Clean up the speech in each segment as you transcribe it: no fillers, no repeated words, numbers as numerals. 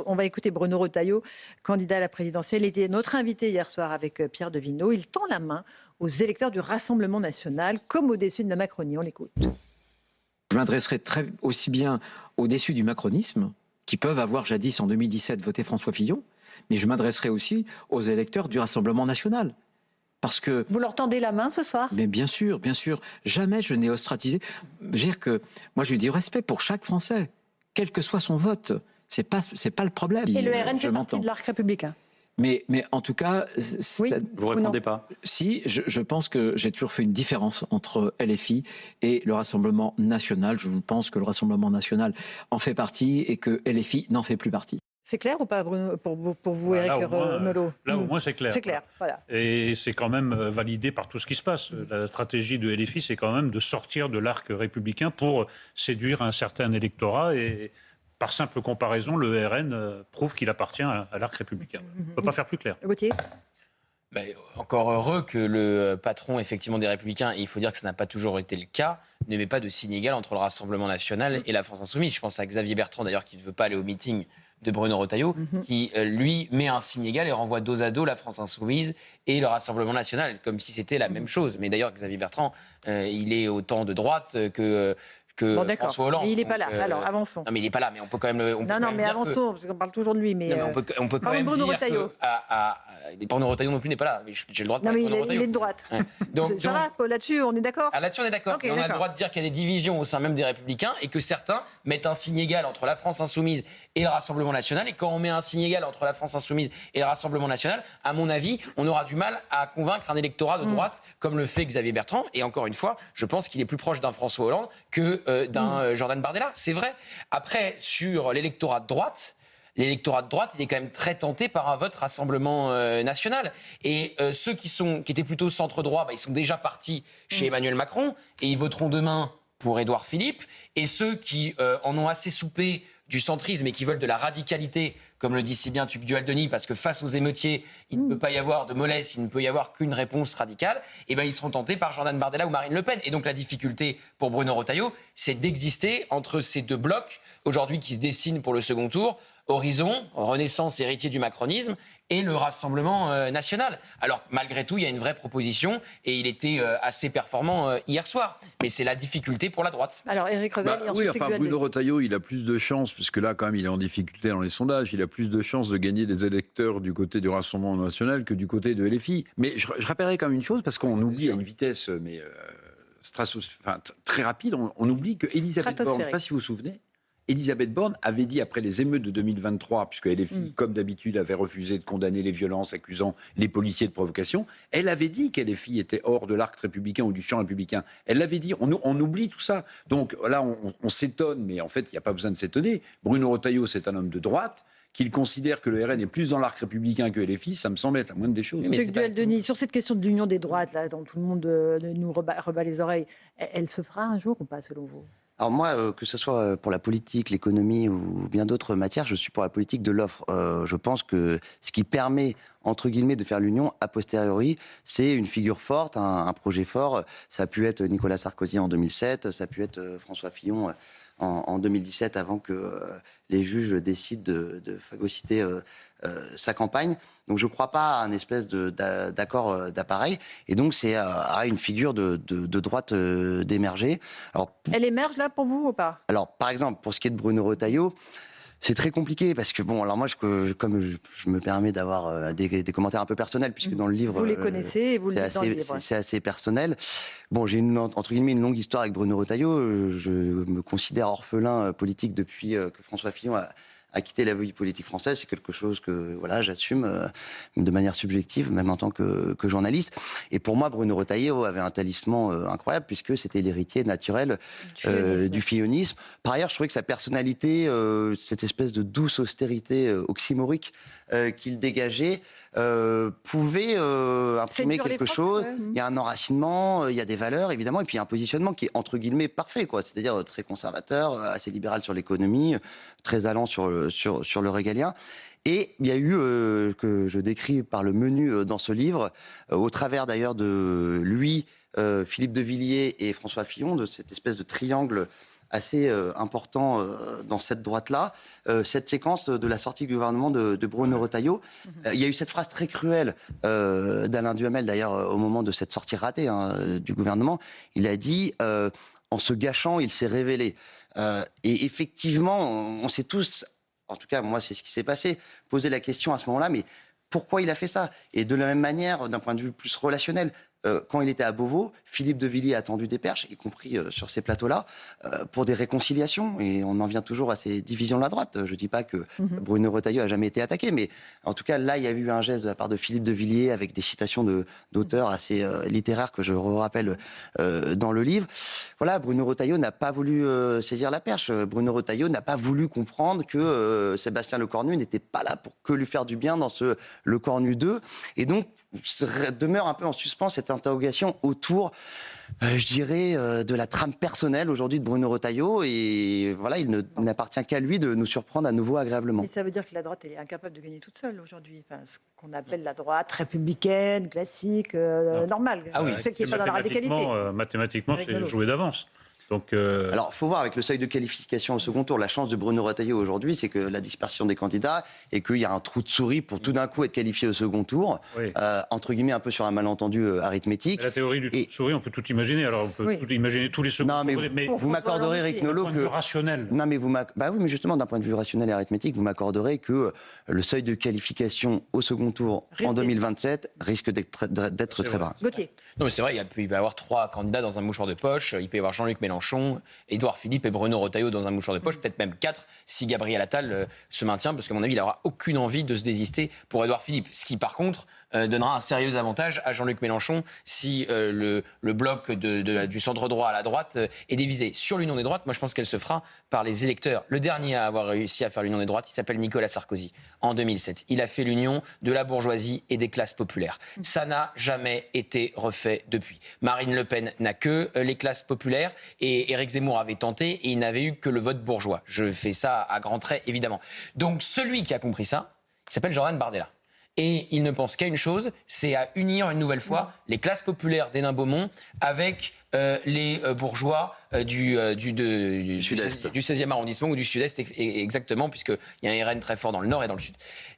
attente. On va écouter Bruno Retailleau, candidat à la présidentielle. Il était notre invité hier soir avec Pierre Devineau. Il tend la main aux électeurs du Rassemblement national, comme aux déçus de la Macronie. On l'écoute. Je m'adresserai aussi bien aux déçus du macronisme, qui peuvent avoir jadis en 2017 voté François Fillon, mais je m'adresserai aussi aux électeurs du Rassemblement national. Parce que, vous leur tendez la main ce soir? Mais bien sûr, bien sûr. Jamais je n'ai ostratisé. Je veux dire que moi, je dis respect pour chaque Français, quel que soit son vote. C'est pas le problème. Et le RN fait partie de l'arc républicain. Mais en tout cas, oui, vous répondez pas. Si, je pense que j'ai toujours fait une différence entre LFI et le Rassemblement national. Je pense que le Rassemblement national en fait partie et que LFI n'en fait plus partie. C'est clair ou pas, Bruno, pour vous, Éric Nolot? Là, au moins, c'est clair. C'est clair, voilà. Et c'est quand même validé par tout ce qui se passe. La stratégie de LFI, c'est quand même de sortir de l'arc républicain pour séduire un certain électorat. Et par simple comparaison, le RN prouve qu'il appartient à l'arc républicain. On ne peut pas faire plus clair. Gauthier ? Encore heureux que le patron, effectivement, des Républicains, et il faut dire que ça n'a pas toujours été le cas, ne met pas de signe égal entre le Rassemblement national et la France insoumise. Je pense à Xavier Bertrand, d'ailleurs, qui ne veut pas aller au meeting de Bruno Retailleau, qui, lui, met un signe égal et renvoie dos à dos la France insoumise et le Rassemblement national, comme si c'était la même chose. Mais d'ailleurs, Xavier Bertrand, il est autant de droite que François Hollande. Mais il n'est pas là. Alors, avançons. Non, mais il n'est pas là, mais on peut quand même... mais avançons, parce qu'on parle toujours de lui. Mais non, mais on peut quand même Bruno dire Retailleau. Bruno Retailleau non plus n'est pas là, mais j'ai le droit de parler de Bruno Retailleau. Il est de droite. Ouais. Ça va, là-dessus, on est d'accord? Là-dessus, on est d'accord. Okay, on a le droit de dire qu'il y a des divisions au sein même des Républicains et que certains mettent un signe égal entre la France insoumise et le Rassemblement national. Et quand on met un signe égal entre la France insoumise et le Rassemblement national, à mon avis, on aura du mal à convaincre un électorat de droite comme le fait Xavier Bertrand. Et encore une fois, je pense qu'il est plus proche d'un François Hollande que d'un Jordan Bardella. C'est vrai. Après, sur l'électorat de droite, il est quand même très tenté par un vote Rassemblement national. Et ceux qui étaient plutôt centre-droit, ils sont déjà partis chez Emmanuel Macron et ils voteront demain pour Édouard Philippe. Et ceux qui en ont assez soupé du centrisme et qui veulent de la radicalité, comme le dit si bien Tuc Duhaldenis, parce que face aux émeutiers, il ne peut pas y avoir de mollesse, il ne peut y avoir qu'une réponse radicale, et ils seront tentés par Jordan Bardella ou Marine Le Pen. Et donc la difficulté pour Bruno Retailleau, c'est d'exister entre ces deux blocs, aujourd'hui qui se dessinent pour le second tour, Horizon, Renaissance, héritier du macronisme, et le Rassemblement national. Alors, malgré tout, il y a une vraie proposition, et il était assez performant hier soir. Mais c'est la difficulté pour la droite. Alors, Éric Revel, Bruno Retailleau, il a plus de chances, puisque là, quand même, il est en difficulté dans les sondages, il a plus de chances de gagner des électeurs du côté du Rassemblement national que du côté de LFI. Mais je rappellerai quand même une chose, parce qu'on oublie à une vitesse très rapide, on oublie que Elisabeth Borne, je ne sais pas si vous vous souvenez, Elisabeth Borne avait dit après les émeutes de 2023, puisque LFI, comme d'habitude, avait refusé de condamner les violences, accusant les policiers de provocation, elle avait dit qu'LFI était hors de l'arc républicain ou du champ républicain. Elle l'avait dit, on oublie tout ça. Donc là, on s'étonne, mais en fait, il n'y a pas besoin de s'étonner. Bruno Retailleau, c'est un homme de droite. Qu'il considère que le RN est plus dans l'arc républicain que LFI, ça me semble être la moindre des choses. Denis, sur cette question de l'union des droites, là, dont tout le monde nous rebat les oreilles, elle se fera un jour ou pas, selon vous ? Alors moi, que ce soit pour la politique, l'économie ou bien d'autres matières, je suis pour la politique de l'offre. Je pense que ce qui permet, entre guillemets, de faire l'union a posteriori, c'est une figure forte, un projet fort. Ça a pu être Nicolas Sarkozy en 2007, ça a pu être François Fillon en 2017, avant que les juges décident de phagocyter sa campagne. Donc je ne crois pas à un espèce d'accord d'appareil. Et donc c'est à une figure de droite d'émerger. Alors, elle émerge là pour vous ou pas ? Alors par exemple, pour ce qui est de Bruno Retailleau, c'est très compliqué parce que, alors moi, comme je me permets d'avoir des commentaires un peu personnels, puisque dans le livre... Vous les connaissez et vous le dites dans le livre. C'est assez personnel. Bon, j'ai entre guillemets une longue histoire avec Bruno Retailleau. Je me considère orphelin politique depuis que François Fillon a quitté la vie politique française. C'est quelque chose que j'assume de manière subjective, même en tant que journaliste. Et pour moi, Bruno Retailleau avait un talisman incroyable, puisque c'était l'héritier naturel du fillonisme. Par ailleurs, je trouvais que sa personnalité, cette espèce de douce austérité oxymorique qu'il dégageait, pouvait imprimer quelque chose. Il y a un enracinement, il y a des valeurs, évidemment, et puis il y a un positionnement qui est, entre guillemets, parfait, quoi. C'est-à-dire très conservateur, assez libéral sur l'économie, très allant sur le régalien. Et il y a eu, que je décris par le menu dans ce livre, au travers d'ailleurs de lui, Philippe de Villiers et François Fillon, de cette espèce de triangle assez important dans cette droite-là, cette séquence de la sortie du gouvernement de Bruno Retailleau. Il y a eu cette phrase très cruelle d'Alain Duhamel, d'ailleurs, au moment de cette sortie ratée du gouvernement. Il a dit en se gâchant, il s'est révélé. Et effectivement, on s'est tous, en tout cas moi c'est ce qui s'est passé, posé la question à ce moment-là, mais pourquoi il a fait ça? Et de la même manière, d'un point de vue plus relationnel, quand il était à Beauvau, Philippe de Villiers a tendu des perches, y compris sur ces plateaux-là, pour des réconciliations. Et on en vient toujours à ces divisions de la droite. Je ne dis pas que Bruno Retailleau a jamais été attaqué, mais en tout cas, là, il y a eu un geste de la part de Philippe de Villiers avec des citations d'auteurs assez littéraires que je rappelle dans le livre. Voilà, Bruno Retailleau n'a pas voulu saisir la perche. Bruno Retailleau n'a pas voulu comprendre que Sébastien Lecornu n'était pas là pour que lui faire du bien dans ce Lecornu 2. Et donc, demeure un peu en suspens cette interrogation autour, je dirais, de la trame personnelle aujourd'hui de Bruno Retailleau. Et voilà, il n'appartient qu'à lui de nous surprendre à nouveau agréablement. Et ça veut dire que la droite elle est incapable de gagner toute seule aujourd'hui. Enfin, ce qu'on appelle la droite républicaine, classique, normale. Ah oui, ce qui n'est pas dans la radicalité. Mathématiquement, c'est joué d'avance. Donc, Alors, il faut voir avec le seuil de qualification au second tour. La chance de Bruno Retailleau aujourd'hui, c'est que la dispersion des candidats et qu'il y a un trou de souris pour tout d'un coup être qualifié au second tour, oui. Entre guillemets un peu sur un malentendu arithmétique. La théorie du trou de souris, on peut tout imaginer. Alors, on peut tout imaginer tous les secondes. Non, mais vous m'accorderez, Eric Nolot, que... rationnel. Non, mais bah oui, mais justement, d'un point de vue rationnel et arithmétique, vous m'accorderez que le seuil de qualification au second tour en 2027 risque d'être très bas. Gauthier. Non, mais c'est vrai, il peut y avoir 3 candidats dans un mouchoir de poche. Il peut y avoir Jean-Luc Mélenchon, Édouard Philippe et Bruno Retailleau dans un mouchoir de poche, peut-être même 4 si Gabriel Attal se maintient, parce qu'à mon avis, il n'aura aucune envie de se désister pour Édouard Philippe. Ce qui, par contre, donnera un sérieux avantage à Jean-Luc Mélenchon si le bloc du centre droit à la droite est divisé. Sur l'union des droites, moi je pense qu'elle se fera par les électeurs. Le dernier à avoir réussi à faire l'union des droites, il s'appelle Nicolas Sarkozy, en 2007. Il a fait l'union de la bourgeoisie et des classes populaires. Ça n'a jamais été refait depuis. Marine Le Pen n'a que les classes populaires et Éric Zemmour avait tenté et il n'avait eu que le vote bourgeois. Je fais ça à grands traits, évidemment. Donc celui qui a compris ça, il s'appelle Jordan Bardella. Et il ne pense qu'à une chose, c'est à unir une nouvelle fois les classes populaires d'Hénin-Beaumont avec les bourgeois du 16e arrondissement ou du Sud-Est, exactement, puisqu'il y a un RN très fort dans le Nord et dans le Sud.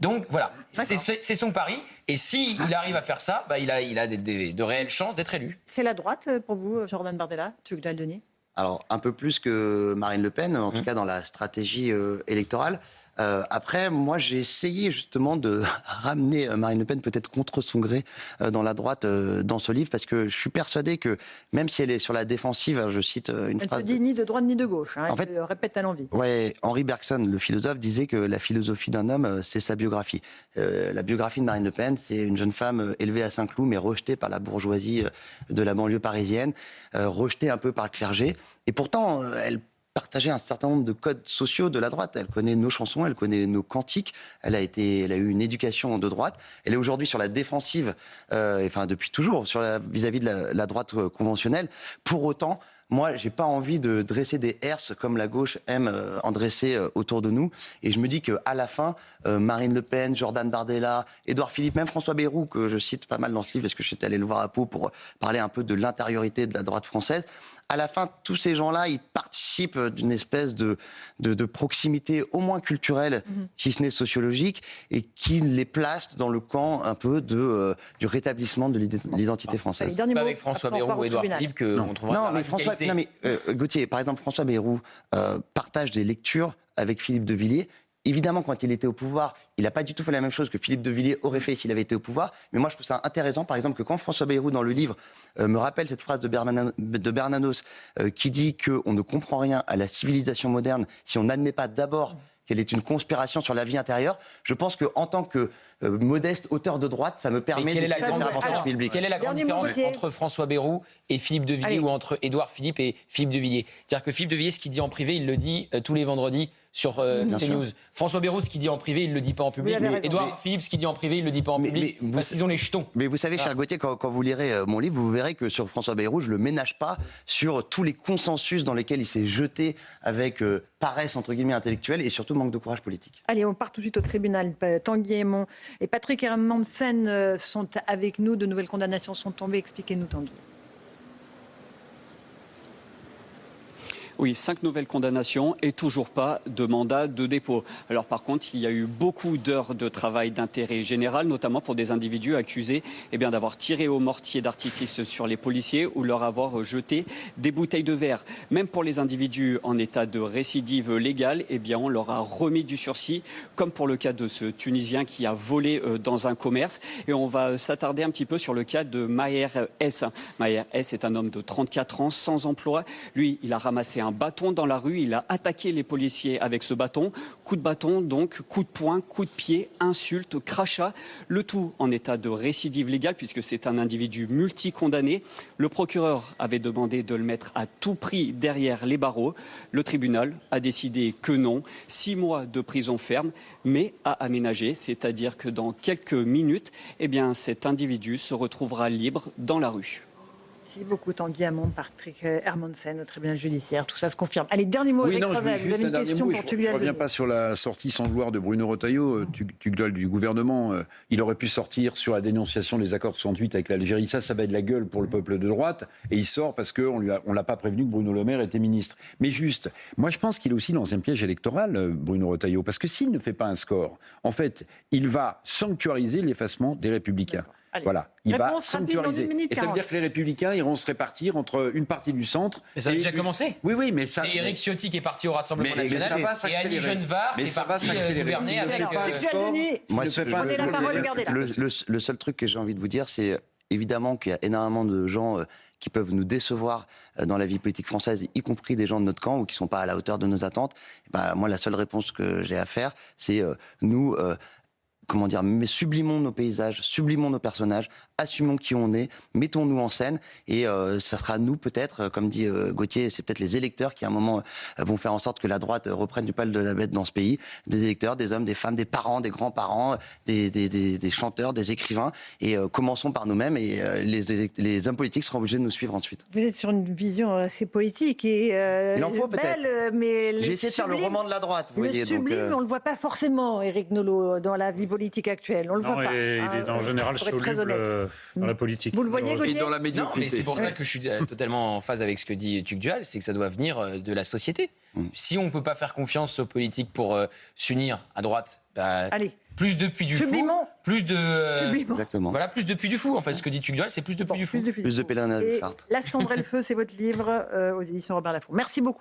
Donc voilà, c'est son pari. Et s'il arrive à faire ça, bah, il a de réelles chances d'être élu. C'est la droite pour vous, Jordan Bardella, Tugdual Denis? Alors, un peu plus que Marine Le Pen, en tout cas dans la stratégie électorale. Après, moi, j'ai essayé justement de ramener Marine Le Pen peut-être contre son gré dans la droite dans ce livre, parce que je suis persuadé que même si elle est sur la défensive, je cite une phrase... Elle se dit ni de droite ni de gauche, hein, en fait, elle répète à l'envie. Ouais, Henri Bergson, le philosophe, disait que la philosophie d'un homme, c'est sa biographie. La biographie de Marine Le Pen, c'est une jeune femme élevée à Saint-Cloud, mais rejetée par la bourgeoisie de la banlieue parisienne, rejetée un peu par le clergé. Et pourtant, elle partageait un certain nombre de codes sociaux de la droite. Elle connaît nos chansons, elle connaît nos cantiques. Elle a eu une éducation de droite. Elle est aujourd'hui sur la défensive, enfin depuis toujours, vis-à-vis de la droite conventionnelle. Pour autant, moi, j'ai pas envie de dresser des herses comme la gauche aime en dresser autour de nous. Et je me dis qu'à la fin, Marine Le Pen, Jordan Bardella, Édouard Philippe, même François Bayrou, que je cite pas mal dans ce livre, parce que j'étais allé le voir à Pau pour parler un peu de l'intériorité de la droite française. À la fin, tous ces gens-là, ils participent d'une espèce de proximité au moins culturelle, si ce n'est sociologique, et qui les place dans le camp un peu du rétablissement de l'identité française. C'est pas avec François Bayrou ou Édouard Philippe qu'on trouvera la radicalité. Gauthier, par exemple, François Bayrou partage des lectures avec Philippe de Villiers. Évidemment, quand il était au pouvoir, il n'a pas du tout fait la même chose que Philippe de Villiers aurait fait s'il avait été au pouvoir. Mais moi, je trouve ça intéressant, par exemple, que quand François Bayrou, dans le livre, me rappelle cette phrase de Bernanos qui dit qu'on ne comprend rien à la civilisation moderne si on n'admet pas d'abord qu'elle est une conspiration sur la vie intérieure. Je pense qu'en tant que modeste auteur de droite, ça me permet de faire avancer le public. Quelle est la grande différence entre François Bayrou et Philippe de Villiers ou entre Édouard Philippe et Philippe de Villiers? C'est-à-dire que Philippe de Villiers, ce qu'il dit en privé, il le dit tous les vendredis sur CNews. François Bayrou, ce qu'il dit en privé, il ne le dit pas en public. Édouard Philippe, ce qu'il dit en privé, il ne le dit pas en public. Parce qu'ils ont les jetons. Mais vous savez, cher Gauthier, quand vous lirez mon livre, vous verrez que sur François Bayrou, je ne le ménage pas sur tous les consensus dans lesquels il s'est jeté avec paresse, entre guillemets, intellectuelle et surtout manque de courage politique. Allez, on part tout de suite au tribunal. Tanguy Aymon et Patrick Hermansen sont avec nous. De nouvelles condamnations sont tombées. Expliquez-nous, Tanguy. Oui, 5 nouvelles condamnations et toujours pas de mandat de dépôt. Alors par contre, il y a eu beaucoup d'heures de travail d'intérêt général, notamment pour des individus accusés d'avoir tiré au mortier d'artifice sur les policiers ou leur avoir jeté des bouteilles de verre. Même pour les individus en état de récidive légale, on leur a remis du sursis, comme pour le cas de ce Tunisien qui a volé dans un commerce. Et on va s'attarder un petit peu sur le cas de Maher S. Maher S est un homme de 34 ans, sans emploi. Lui, il a ramassé un bâton dans la rue, il a attaqué les policiers avec ce bâton. Coup de bâton, donc, coup de poing, coup de pied, insulte, crachat. Le tout en état de récidive légale, puisque c'est un individu multicondamné. Le procureur avait demandé de le mettre à tout prix derrière les barreaux. Le tribunal a décidé que non. 6 mois de prison ferme, mais à aménager, c'est-à-dire que dans quelques minutes, cet individu se retrouvera libre dans la rue. Merci beaucoup Tanguy Hamon, Patrick Hermansen au tribunal judiciaire. Tout ça se confirme. Allez, dernier mot avec Revel. Vous avez une question pour Tugdual. Je ne reviens pas sur la sortie sans gloire de Bruno Retailleau, Tugdual du gouvernement. Il aurait pu sortir sur la dénonciation des accords de 68 avec l'Algérie. Ça va de la gueule pour le peuple de droite. Et il sort parce qu'on ne l'a pas prévenu que Bruno Le Maire était ministre. Mais juste, moi je pense qu'il est aussi dans un piège électoral, Bruno Retailleau. Parce que s'il ne fait pas un score, en fait, il va sanctuariser l'effacement des Républicains. Allez. Voilà, il va Réponse rapide dans sanctuariser. 1 minute Et ça veut 40. dire que les Républicains iront se répartir entre une partie du centre. Mais ça a déjà commencé. Oui, mais ça. C'est Éric Ciotti qui est parti au Rassemblement National ça va et s'accélérer. Annie Genevard qui est partie gouverner avec. Moi, Prenez la parole, regardez là. le seul truc que j'ai envie de vous dire, c'est évidemment qu'il y a énormément de gens qui peuvent nous décevoir dans la vie politique française, y compris des gens de notre camp ou qui ne sont pas à la hauteur de nos attentes. Moi, la seule réponse que j'ai à faire, c'est nous... mais sublimons nos paysages, sublimons nos personnages, assumons qui on est, mettons-nous en scène et ça sera nous peut-être, comme dit Gauthier, c'est peut-être les électeurs qui à un moment vont faire en sorte que la droite reprenne du poil de la bête dans ce pays, des électeurs, des hommes, des femmes, des parents, des grands-parents, des chanteurs, des écrivains et commençons par nous-mêmes et les hommes politiques seront obligés de nous suivre ensuite. Vous êtes sur une vision assez poétique et Il en faut belle, mais j'ai essayé de faire le roman de la droite, vous voyez. Le sublime, donc, on ne le voit pas forcément, Éric Nolot, dans la vie politique actuelle. On le voit pas. Il est en général soluble dans la politique. Vous le voyez, Gauthier ? Et dans la Non, médiocrité. mais c'est pour ça que je suis totalement en phase avec ce que dit Tugdual, c'est que ça doit venir de la société. Si on ne peut pas faire confiance aux politiques pour s'unir à droite, Allez. plus de Puy du Fou, Sublimons. plus de... Sublimons. exactement. Voilà, plus de Puy du Fou. En fait, ce que dit Tugdual, c'est plus de Puy du Fou. Plus de pèlerinage de Et Chartres. La Cendre et le Feu, c'est votre livre aux éditions Robert Laffont. Merci beaucoup.